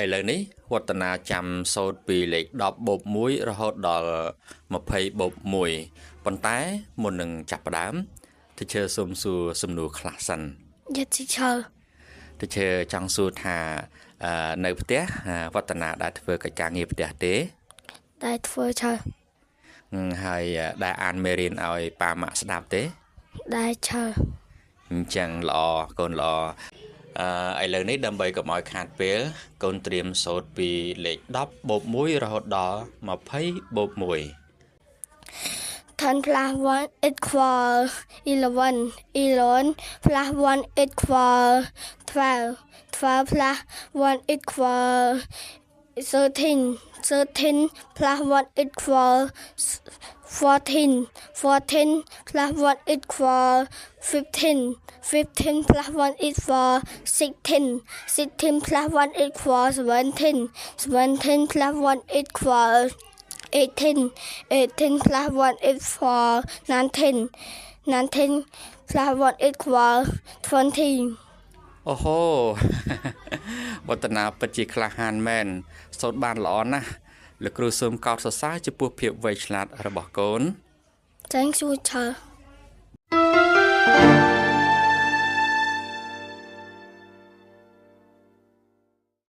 ឥឡូវនេះវឌ្ឍនាចាំសូត្រពីលេខ10 បូក 1 រហូតដល់20 បូក 1 ប៉ុន្តែមុននឹងចាប់ផ្ដើម teacher សូមសួរសំណួរខ្លះសិន Yes teacher teacher ចង់សួរថានៅផ្ទះវឌ្ឍនាដែលធ្វើកិច្ចការងារផ្ទះទេ ដែលធ្វើ teacher ហើយដែលអានមេរៀនឲ្យប៉ាម៉ាក់ស្ដាប់ទេ ដែល teacher អញ្ចឹងល្អកូនល្អឥឡូវនេះដើម្បីកុំឲ្យខាតពេលកូនត្រៀមសូត្រពីលេខ10 បូក 1 រហូតដល់20 បូក 1 10 plus 1 equal 11 11 plus 1 equal 12 12 plus 1 equal 13 13 plus 1 equal 14 14 plus 1 equal 15 15 plus 1 equal 16 16 plus 1 equal 17 17 plus 1 equal 18 18 plus 1 equal 19 19 plus 1 equal 20 អូហូ វឌ្ឍនាពិតជាក្លាហានមែនសូត្របានល្អណាស់លោកគ្រូសូមកោតសរសើរចំពោះភាពវៃឆ្លាតរបស់កូន Thank you teacher